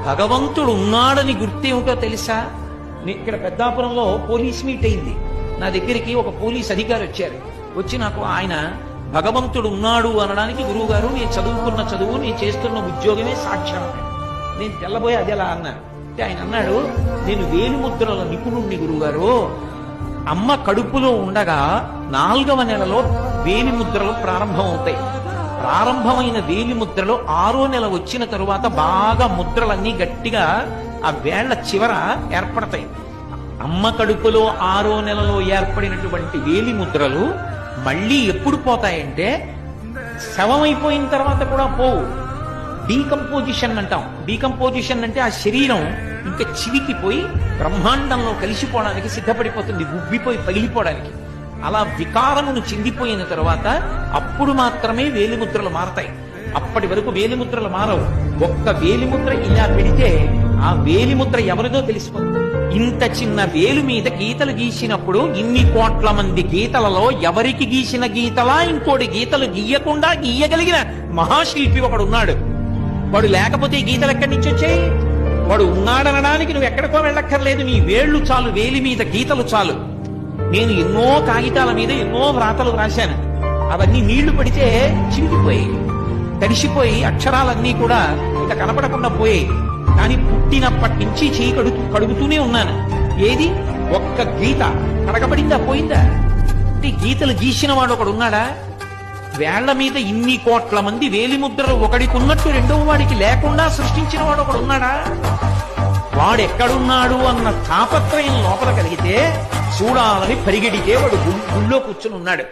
భగవంతుడు ఉన్నాడని గుర్తేమిటో తెలుసా? ఇక్కడ పెద్దాపురంలో పోలీస్ మీట్ అయింది. నా దగ్గరికి ఒక పోలీస్ అధికారి వచ్చారు. వచ్చి నాకు ఆయన భగవంతుడు ఉన్నాడు అనడానికి గురువు గారు నేను చదువుకున్న చదువు నేను చేస్తున్న ఉద్యోగమే సాక్ష్యం. నేను తెల్లబోయి అది ఎలా అన్నాను అంటే ఆయన అన్నాడు, నేను వేలిముద్రల నిపుణుణ్ణి గురువుగారు. అమ్మ కడుపులో ఉండగా 4వ నెలలో వేలిముద్రలు ప్రారంభమవుతాయి. ప్రారంభమైన వేలిముద్రలు 6వ నెల వచ్చిన తరువాత బాగా ముద్రలన్నీ గట్టిగా ఆ వేళ్ల చివర ఏర్పడతాయి. అమ్మ కడుపులో 6వ నెలలో ఏర్పడినటువంటి వేలిముద్రలు మళ్ళీ ఎప్పుడు పోతాయంటే శవమైపోయిన తర్వాత కూడా పోవు. డీకంపోజిషన్ అంటాం. డీకంపోజిషన్ అంటే ఆ శరీరం ఇంకా చివికిపోయి బ్రహ్మాండంలో కలిసిపోవడానికి సిద్ధపడిపోతుంది, ఉబ్బిపోయి పగిలిపోవడానికి. అలా వికారమును చెందిపోయిన తర్వాత అప్పుడు మాత్రమే వేలిముద్రలు మారతాయి. అప్పటి వరకు వేలిముద్రలు మారవు. ఒక్క వేలిముద్ర ఇలా పెడితే ఆ వేలిముద్ర ఎవరిదో తెలిసిపోతుంది. ఇంత చిన్న వేలు మీద గీతలు గీసినప్పుడు ఇన్ని కోట్ల మంది గీతలలో ఎవరికి గీసిన గీతలా ఇంకోటి గీతలు గీయకుండా గీయగలిగిన మహాశిల్పి ఒకడు ఉన్నాడు. వాడు లేకపోతే ఈ గీతలు ఎక్కడి నుంచి వచ్చాయి? వాడు ఉన్నాడనడానికి నువ్వు ఎక్కడికో వెళ్ళక్కర్లేదు. నీ వేళ్లు చాలు, వేలి మీద గీతలు చాలు. నేను ఎన్నో కాగితాల మీద ఎన్నో వ్రాతలు రాశాను. అవన్నీ నీళ్లు పడితే చిరిగిపోయి తడిసిపోయి అక్షరాలన్నీ కూడా ఇక కనపడకుండా పోయాయి. కానీ పుట్టినప్పటి నుంచి చేయి కడుగుతూనే ఉన్నాను. ఏది ఒక్క గీత కడగబడిందా, పోయిందా? అంటే గీతలు గీసిన వాడు ఒకడు ఉన్నాడా? వేళ్ల మీద ఇన్ని కోట్ల మంది వేలిముద్రలు ఒకడికి ఉన్నట్టు రెండవ వాడికి లేకుండా సృష్టించిన వాడు ఒకడు ఉన్నాడా? వాడెక్కడున్నాడు అన్న తాపత్రయం లోపల కలిగితే చూడాలని పరిగెడితే వాడు గుళ్ళో కూర్చుని ఉన్నాడు.